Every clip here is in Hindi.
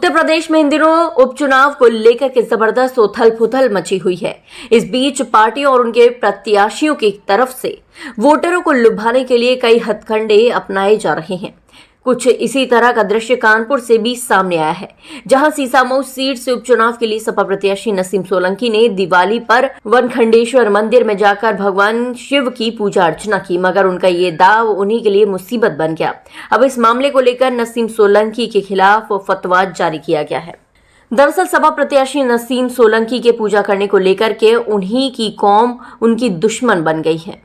उत्तर प्रदेश में इन दिनों उपचुनाव को लेकर के जबरदस्त उथल-पुथल मची हुई है। इस बीच पार्टियों और उनके प्रत्याशियों की तरफ से वोटरों को लुभाने के लिए कई हथकंडे अपनाए जा रहे हैं। कुछ इसी तरह का दृश्य कानपुर से भी सामने आया है, जहां सीसामऊ सीट से उपचुनाव के लिए सपा प्रत्याशी नसीम सोलंकी ने दिवाली पर वनखंडेश्वर मंदिर में जाकर भगवान शिव की पूजा अर्चना की, मगर उनका ये दाव उन्हीं के लिए मुसीबत बन गया। अब इस मामले को लेकर नसीम सोलंकी के खिलाफ फतवा जारी किया गया है। दरअसल सपा प्रत्याशी नसीम सोलंकी के पूजा करने को लेकर के उन्हीं की कौम उनकी दुश्मन बन गई है।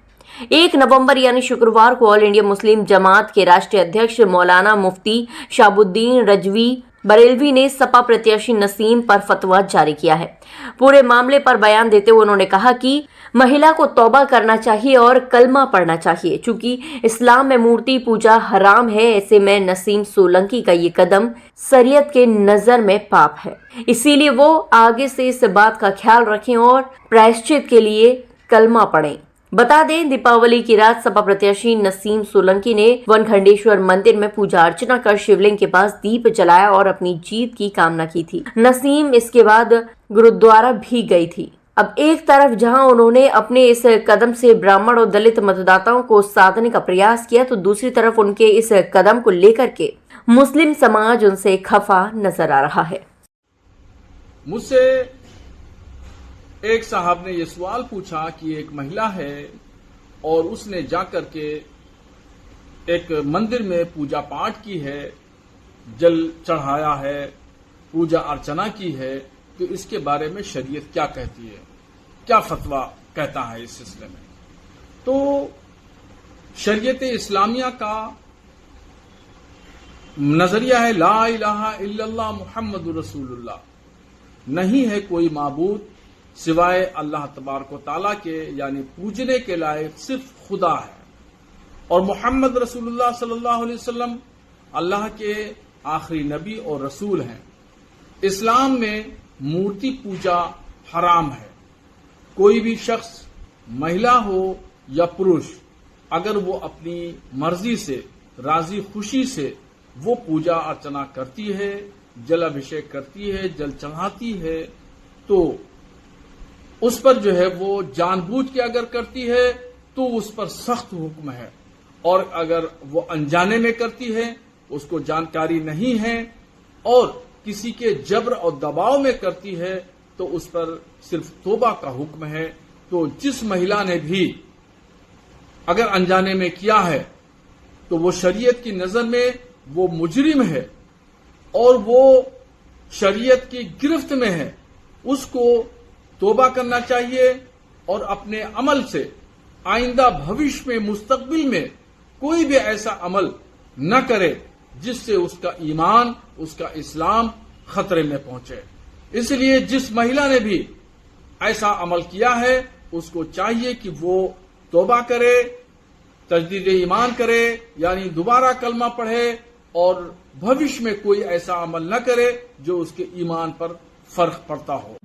1 नवंबर यानी शुक्रवार को ऑल इंडिया मुस्लिम जमात के राष्ट्रीय अध्यक्ष मौलाना मुफ्ती शाहबुद्दीन रजवी बरेलवी ने सपा प्रत्याशी नसीम पर फतवा जारी किया है। पूरे मामले पर बयान देते हुए उन्होंने कहा कि महिला को तौबा करना चाहिए और कलमा पढ़ना चाहिए। चूंकि इस्लाम में मूर्ति पूजा हराम है, ऐसे में नसीम सोलंकी का ये कदम शरीयत के नजर में पाप है, इसीलिए वो आगे से इस बात का ख्याल रखें और प्रायश्चित के लिए कलमा पढ़ें। बता दें, दीपावली की रात सपा प्रत्याशी नसीम सोलंकी ने वनखंडेश्वर मंदिर में पूजा अर्चना कर शिवलिंग के पास दीप जलाया और अपनी जीत की कामना की थी। नसीम इसके बाद गुरुद्वारा भी गई थी। अब एक तरफ जहां उन्होंने अपने इस कदम से ब्राह्मण और दलित मतदाताओं को साधने का प्रयास किया, तो दूसरी तरफ उनके इस कदम को लेकर के मुस्लिम समाज उनसे खफा नजर आ रहा है। मुझसे एक साहब ने यह सवाल पूछा कि एक महिला है और उसने जाकर के एक मंदिर में पूजा पाठ की है, जल चढ़ाया है, पूजा अर्चना की है, तो इसके बारे में शरीयत क्या कहती है, क्या फतवा कहता है इस सिलसिले में। तो शरीयत इस्लामिया का नजरिया है ला इलाहा इल्लल्लाह मुहम्मदुर रसूलुल्लाह, नहीं है कोई माबूद सिवाय अल्लाह तबारक व तआला के, यानी पूजने के लायक सिर्फ खुदा है, और मोहम्मद रसूलुल्लाह सल्लल्लाहु अलैहि वसल्लम अल्लाह के आखिरी नबी और रसूल हैं। इस्लाम में मूर्ति पूजा हराम है। कोई भी शख्स, महिला हो या पुरुष, अगर वो अपनी मर्जी से, राजी खुशी से वो पूजा अर्चना करती है, जल अभिषेक करती है, जल चढ़ाती है, तो उस पर जो है वो जानबूझ के अगर करती है तो उस पर सख्त हुक्म है, और अगर वो अनजाने में करती है, उसको जानकारी नहीं है और किसी के जबर और दबाव में करती है, तो उस पर सिर्फ तौबा का हुक्म है। तो जिस महिला ने भी अगर अनजाने में किया है तो वो शरीयत की नजर में वो मुजरिम है और वो शरीयत की गिरफ्त में है। उसको तौबा करना चाहिए और अपने अमल से आइंदा भविष्य में, मुस्तकबिल में कोई भी ऐसा अमल न करे जिससे उसका ईमान, उसका इस्लाम खतरे में पहुंचे। इसलिए जिस महिला ने भी ऐसा अमल किया है उसको चाहिए कि वो तौबा करे, तजदीद ईमान करे, यानी दोबारा कलमा पढ़े और भविष्य में कोई ऐसा अमल न करे जो उसके ईमान पर फर्क पड़ता हो।